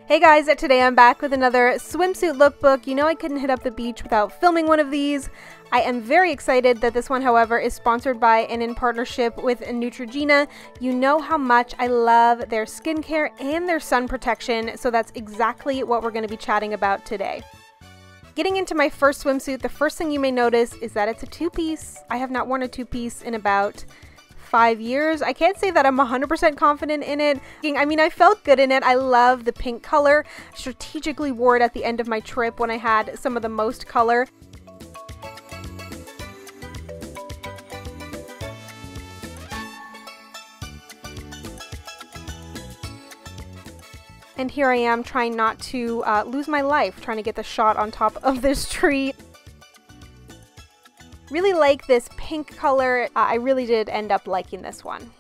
Hey guys, today I'm back with another swimsuit lookbook. You know I couldn't hit up the beach without filming one of these. I am very excited that this one, however, is sponsored by and in partnership with Neutrogena. You know how much I love their skincare and their sun protection, so that's exactly what we're going to be chatting about today. Getting into my first swimsuit, the first thing you may notice is that it's a two-piece. I have not worn a two-piece in about 5 years. I can't say that I'm 100% confident in it. I mean, I felt good in it. I love the pink color. I strategically wore it at the end of my trip when I had some of the most color. And here I am trying not to lose my life, trying to get the shot on top of this tree. Really like this pink color. I really did end up liking this one.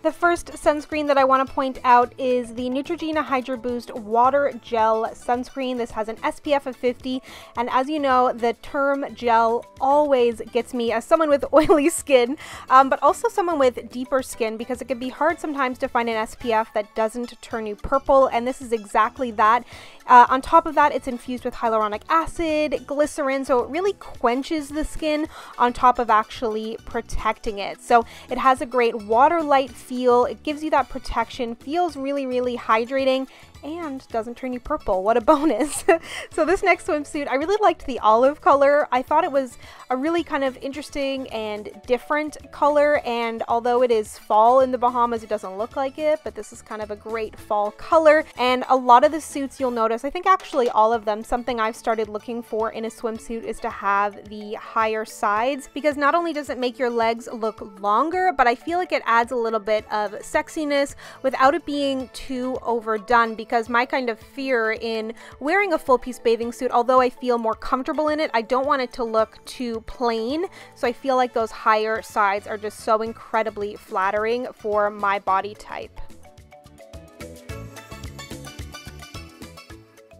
The first sunscreen that I want to point out is the Neutrogena Hydro Boost Water Gel Sunscreen. This has an SPF of 50, and as you know, the term gel always gets me as someone with oily skin, but also someone with deeper skin, because it can be hard sometimes to find an SPF that doesn't turn you purple, and this is exactly that. On top of that, it's infused with hyaluronic acid, glycerin, so it really quenches the skin on top of actually protecting it. So it has a great water-light feel, it gives you that protection, feels really, really hydrating, and doesn't turn you purple. What a bonus. So this next swimsuit, I really liked the olive color. I thought it was a really kind of interesting and different color, and although it is fall in the Bahamas, it doesn't look like it, but this is kind of a great fall color. And a lot of the suits you'll notice, I think actually all of them, something I've started looking for in a swimsuit is to have the higher sides, because not only does it make your legs look longer, but I feel like it adds a little bit of sexiness without it being too overdone, because my kind of fear in wearing a full piece bathing suit, although I feel more comfortable in it, I don't want it to look too plain. So I feel like those higher sides are just so incredibly flattering for my body type.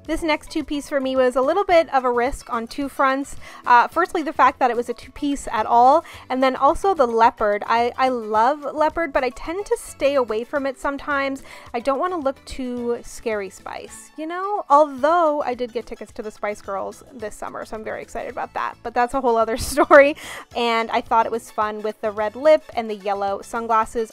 This next two-piece for me was a little bit of a risk on two fronts. Firstly, the fact that it was a two-piece at all, and then also the leopard. I love leopard, but I tend to stay away from it sometimes. I don't want to look too Scary Spice, you know? Although I did get tickets to the Spice Girls this summer, so I'm very excited about that. But that's a whole other story. And I thought it was fun with the red lip and the yellow sunglasses.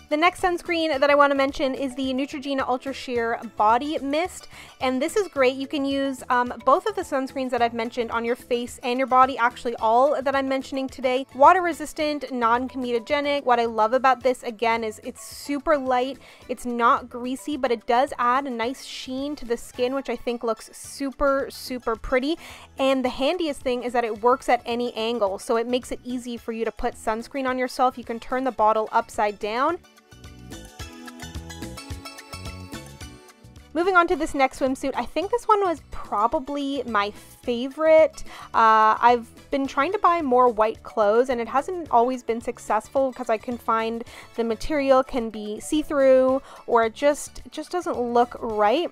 The next sunscreen that I want to mention is the Neutrogena Ultra Sheer Body Mist, and this is great. You can use both of the sunscreens that I've mentioned on your face and your body, actually all that I'm mentioning today. Water resistant, non-comedogenic. What I love about this, again, is it's super light. It's not greasy, but it does add a nice sheen to the skin, which I think looks super, super pretty. And the handiest thing is that it works at any angle, so it makes it easy for you to put sunscreen on yourself. You can turn the bottle upside down. Moving on to this next swimsuit, I think this one was probably my favorite. I've been trying to buy more white clothes, and it hasn't always been successful because I can find the material can be see-through, or it just doesn't look right.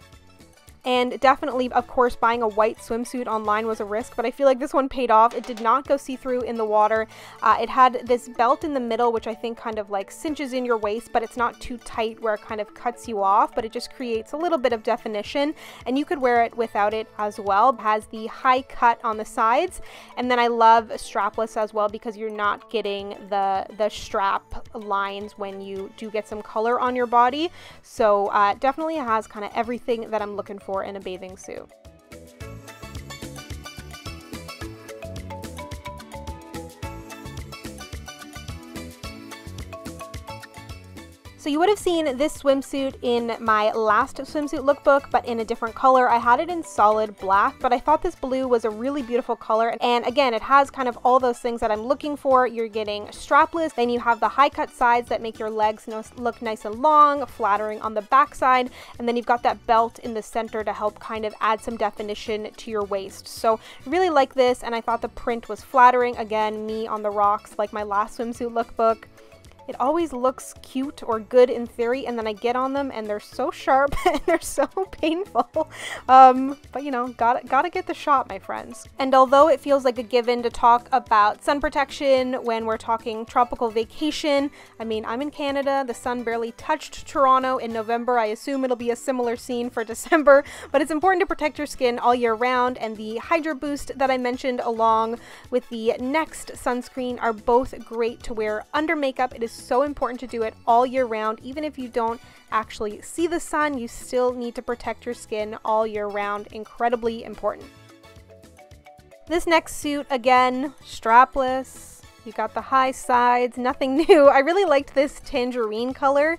And definitely, of course, buying a white swimsuit online was a risk, but I feel like this one paid off. It did not go see-through in the water. It had this belt in the middle, which I think kind of like cinches in your waist, but it's not too tight where it kind of cuts you off, but it just creates a little bit of definition, and you could wear it without it as well. It has the high cut on the sides, and then I love strapless as well, because you're not getting the strap lines when you do get some color on your body. So definitely has kind of everything that I'm looking for in a bathing suit. So you would have seen this swimsuit in my last swimsuit lookbook, but in a different color. I had it in solid black, but I thought this blue was a really beautiful color. And again, it has kind of all those things that I'm looking for. You're getting strapless, then you have the high cut sides that make your legs look nice and long, flattering on the back side, and then you've got that belt in the center to help kind of add some definition to your waist. So really like this, and I thought the print was flattering. Again, me on the rocks like my last swimsuit lookbook. it always looks cute or good in theory, and then I get on them and they're so sharp and they're so painful. But you know, gotta get the shot, my friends. And although it feels like a given to talk about sun protection when we're talking tropical vacation, I mean, I'm in Canada, the sun barely touched Toronto in November. I assume it'll be a similar scene for December, but it's important to protect your skin all year round, and the Hydra Boost that I mentioned along with the next sunscreen are both great to wear under makeup. It is so important to do it all year round. Even if you don't actually see the sun, you still need to protect your skin all year round. Incredibly important. This next suit, again, strapless. You got the high sides, nothing new. I really liked this tangerine color.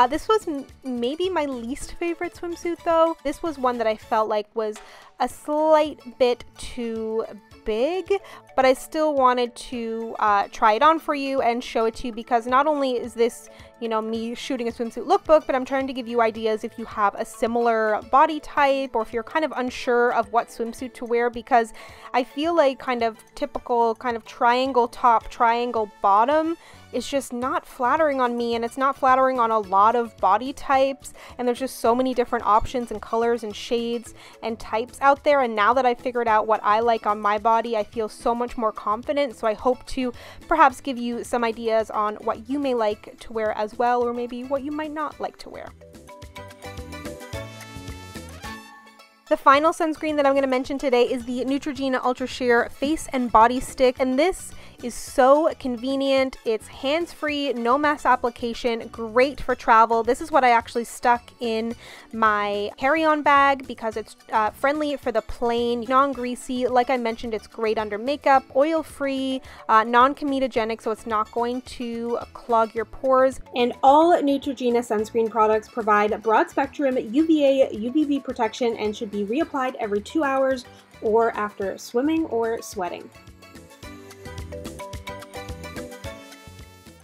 This was maybe my least favorite swimsuit though. This was one that I felt like was a slight bit too big, but I still wanted to try it on for you and show it to you, because not only is this, you know, me shooting a swimsuit lookbook, but I'm trying to give you ideas if you have a similar body type or if you're kind of unsure of what swimsuit to wear, because I feel like kind of typical kind of triangle top, triangle bottom is just not flattering on me, and it's not flattering on a lot of body types, and there's just so many different options and colors and shades and types out there. And now that I figured out what I like on my body, I feel so much more confident, so I hope to perhaps give you some ideas on what you may like to wear as well, or maybe what you might not like to wear. The final sunscreen that I'm going to mention today is the Neutrogena Ultra Sheer Face and Body Stick, and this is so convenient. It's hands-free, no mass application, great for travel. This is what I actually stuck in my carry-on bag because it's friendly for the plane, non-greasy. Like I mentioned, it's great under makeup, oil-free, non-comedogenic, so it's not going to clog your pores. And all Neutrogena sunscreen products provide broad-spectrum UVA, UVB protection and should be reapplied every 2 hours or after swimming or sweating.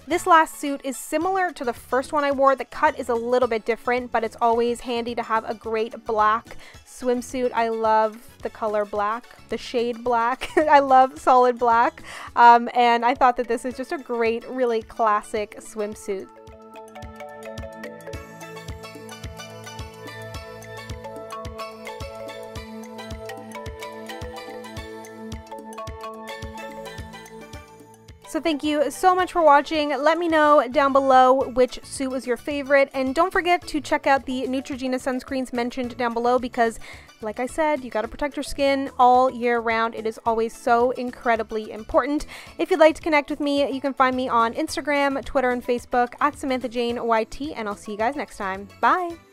This last suit is similar to the first one I wore. The cut is a little bit different, but it's always handy to have a great black swimsuit. I love the color black, the shade black. I love solid black, and I thought that this is just a great, really classic swimsuit. So thank you so much for watching. Let me know down below which suit was your favorite, and don't forget to check out the Neutrogena sunscreens mentioned down below, because like I said, you gotta protect your skin all year round. It is always so incredibly important. If you'd like to connect with me, you can find me on Instagram, Twitter, and Facebook at SamanthaJaneYT, and I'll see you guys next time. Bye!